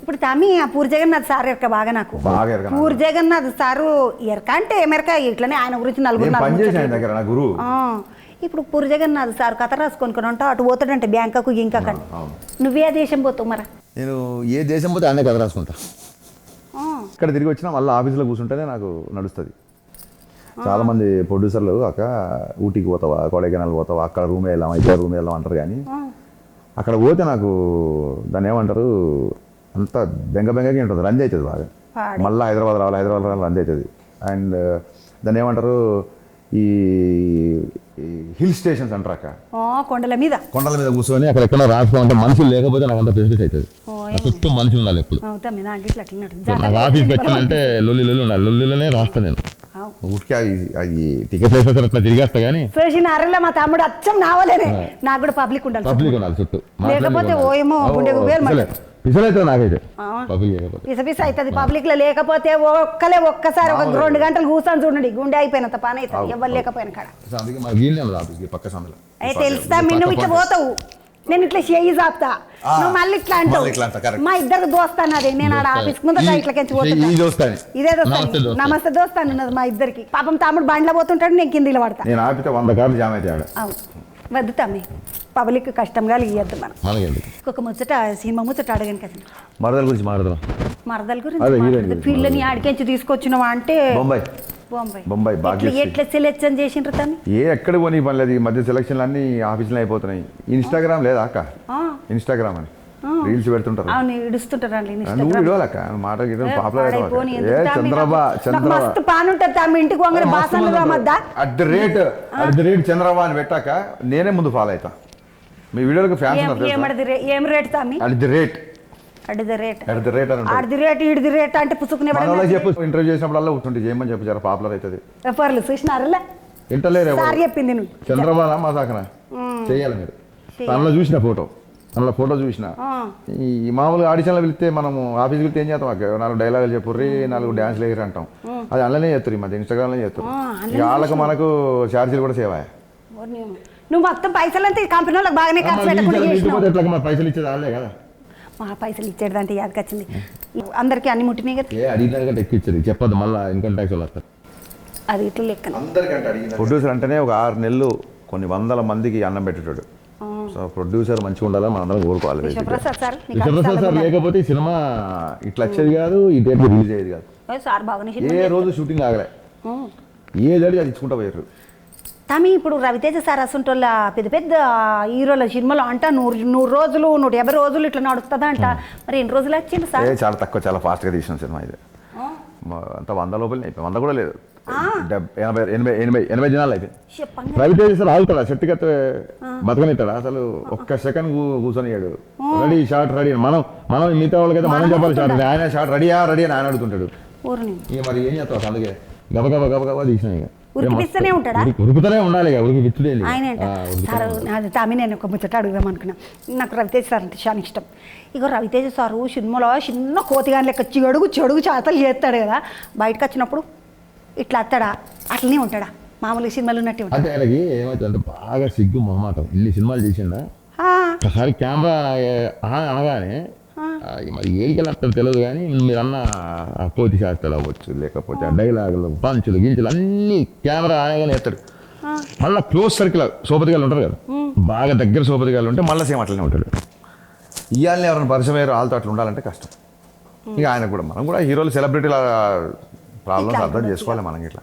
ఇప్పుడు తమ్మి ఆ పూరి జగన్నాథ్ సార్ ఎరక బాగా నాకు బాగా ఎరక పూరి జగన్నాథ్ సారు ఎరక అంటే ఏమెరక ఇట్లనే ఆయన గురించి నలుగురు దగ్గర నా గురువు. ఇప్పుడు పూరి జగన్నాథ్ సార్ కథ రాసుకొని ఉంటావు అటు పోతాడంటే బ్యాంకాకు ఇంకా నువ్వే దేశం పోతావు మరి? నేను ఏ దేశం పోతే అన్నీ కథ రాసుకుంటా. ఇక్కడ తిరిగి వచ్చినా మళ్ళీ ఆఫీస్లో కూర్చుంటేనే నాకు నడుస్తుంది. చాలామంది ప్రొడ్యూసర్లు అక్క ఊటీకి పోతావా, కొడైకెనాల్ పోతావా, అక్కడ రూమ్ వెళ్దాం, ఇక్కడ రూమ్ వెళ్దాం అంటారు. కానీ అక్కడ పోతే నాకు దాన్ని ఏమంటారు అంత బెంగగా ఉంటుంది, రంది అవుతుంది బాగా. మళ్ళీ హైదరాబాద్ రావాలి రంది అవుతుంది. అండ్ దాన్ని ఏమంటారు ఈ హిల్ స్టేషన్స్ అంటారు అక్క, కొండల మీద కూర్చొని అక్కడ ఎక్కడ రాసుకోవాలంటే మనుషులు లేకపోతే నాకు అంత ఫెసిలిటీ అవుతుంది. చుట్టూ మనుషులు ఉండాలి ఎప్పుడు. నాకు ఆఫీస్కి వచ్చిందంటే లొల్లి ఉండాలి, లొల్లిలోనే రాస్తాను నేను. ఊరికే అది టికెట్ వేసేస్తారు అట్లా తిరిగేస్తా. కానీ మా తమ్ముడు అచ్చం నావలేనే నాకు కూడా పబ్లిక్ ఉండాలి చుట్టూ, లేకపోతే ఓయేమో పిసలైతే నాకైతే పిస అవుతుంది పబ్లిక్ లో. లేకపోతే ఒక్కసారి ఒక 2 గంటలు కూర్చొని చూడండి, గుండె అయిపోయినంత పని అవుతుంది ఎవరు లేకపోయిన కాడ. తెలుస్తా నువ్వు ఇట్లా పోతావు, నేను ఇట్లా చేయి చాపుతా, నువ్వు మళ్ళీ ఇట్లా అంటావు. మా ఇద్దరు దోస్తాను అది, నేను ఆడ ఆఫీస్ ముందు ఇట్లకెంచి పోతాను. ఇదే దోస్తాను, నమస్తే దోస్తాను ఉన్నది మా ఇద్దరికి. పాపం తమ్ముడు బండ్లో పోతుంటాడు, నేను కిందిలో పడతా. వద్దు తమ్మి, పబ్లిక్ కష్టంగా ఇవ్వద్దు మనం. ఒక ముచ్చట సినిమా ముచ్చట అడగాను కదా, మరదల గురించి పిల్లని ఆడికెంచి తీసుకొచ్చినవా అంటే బొంబాయి ఎట్లా సెలెక్షన్ చేసిండ్రు తమ్మి? ఎక్కడ పోనీ పని లేదు. ఈ మధ్య సెలక్షన్లు అన్ని ఆఫీసులో అయిపోతున్నాయి. ఇన్స్టాగ్రామ్ లేదా అక్క? ఇన్స్టాగ్రామ్ అని రీల్స్ పెడుతుంటారు, చంద్రబాబు అని పెట్టాక నేనే ముందు ఫాలో అవుతా. మీ వీడియోలకు ఫ్యాన్స్ చెప్పు. ఇంటర్వ్యూ చేసినప్పుడల్లా ఉంటుంటే చేయమని చెప్పు, జర పాపులర్ అవుతుంది. చెప్పింది చంద్రబాబు మా సాకన చెయ్యాలి మీరు. అందులో చూసిన ఫోటో చూసిన. ఈ మామూలుగా ఆడిషన్లో వెళ్తే మనము ఆఫీస్కి వెళ్తే ఏం చేస్తాం, 4 డైలాగులు చెప్పుర్రి, 4 డ్యాన్స్లు వేయరు అంటాం. అది అందులోనే చేస్తారు, ఈ మధ్య ఇన్స్టాగ్రామ్లో చేస్తారు. వాళ్ళకి మనకు ఛార్జీలు కూడా సేవ. నువ్వు మొత్తం పైసలు అంతా కంపెనీ వాళ్ళకి బాగానే పైసలు ఇచ్చేది వాళ్ళే కదా. మా పైసలు ఇచ్చేదంటే యాదకి వచ్చింది. అందరికి అన్ని ముట్టినాయి కదా, అడిగినాకంటే ఎక్కువ ఇచ్చారు చెప్పదు. మళ్ళీ ఇన్కమ్ ట్యాక్స్ వాళ్ళు వస్తారు. అది ఇట్లా లెక్క. ప్రొడ్యూసర్ అంటేనే ఒక 6 నెలలు కొన్ని వందల మందికి అన్నం పెట్టేటాడు. సో ప్రొడ్యూసర్ మంచిగా ఉండాలని మనందరం కోరుకోవాలి. విశ్వప్రసాద్ సార్ లేకపోతే సినిమా ఇట్లా వచ్చేది కాదు, ఈ డేట్ రిలీజ్ అయ్యేది కాదు. ఏ రోజు షూటింగ్ ఆగలే, ఏది అది ఇచ్చుకుంటా పోయారు. తమి ఇప్పుడు రవితేజ సార్ అసంటోళ్ళ పెద్ద పెద్ద హీరోల సినిమాలో అంట 100 రోజులు 150 రోజులు ఇట్లా నడుస్తుందా అంట. మరి ఎన్ని రోజులు వచ్చింది సార్? చాలా తక్కువ, చాలా ఫాస్ట్గా తీసిన సినిమా ఇది. అంత 100 లోపల అయిపోయి, 100 కూడా లేదు, 80 దినాలు అయిపోయింది. రవితేజ సార్ ఆగుతాడా? చెట్టుకైతే బతకనిస్తాడా? అసలు ఒక్క సెకండ్ కూర్చొనియాడు. Ready shot ready. మనం మిగతా వాళ్ళకైతే మనం చెప్పాలి షార్ట్ రెడీ. ఆయన షార్ట్ రెడీ అని ఆయన అడుగుతుంటాడు. ఇక మరి ఏం చేస్తావు? అందుకే గబగబా తీసిన. ఇక ఉరుకుతూనే ఉండాలి, ఉరికి తమి. నేను ఒక ముచ్చట అడుగుదాం అనుకున్నా. నాకు రవితేజ సార్ అంటే చాలా ఇష్టం. ఇక రవితేజ సారు సినిమాలో చిన్న కోతిగాని లెక్క చెడుగు చేతలు చేస్తాడు కదా, బయటకు వచ్చినప్పుడు ఇట్లా అత్తాడా? అట్లనే ఉంటాడా? మామూలుగా సినిమాలు ఉన్నట్టు అంటే ఆయనకి ఏమవుతుందంటే బాగా సిగ్గు మొహమాటం. ఇల్లు సినిమాలు చేసిండా, ఒకసారి కెమెరా అనగానే మరి ఏం తెలియదు. కానీ మీరు అన్న కోతి శాస్త్రాలు అవ్వచ్చు, లేకపోతే డైలాగులు, పంచులు, గించులు అన్ని కెమెరా అనగానే ఎత్తాడు. మళ్ళీ క్లోజ్ సర్కిల్ సోపతిగాలు ఉంటారు కదా, బాగా దగ్గర సోపతిగాలు ఉంటే మళ్ళీ సేమ్ అట్లనే ఉంటాడు. ఇవాళని ఎవరైనా పరిచయం అయ్యారు వాళ్ళతో అట్లా ఉండాలంటే కష్టం. ఇక ఆయన కూడా మనం కూడా హీరోలు సెలబ్రిటీల ప్రాబ్లమ్స్ అర్థం చేసుకోవాలి మనం ఇట్లా.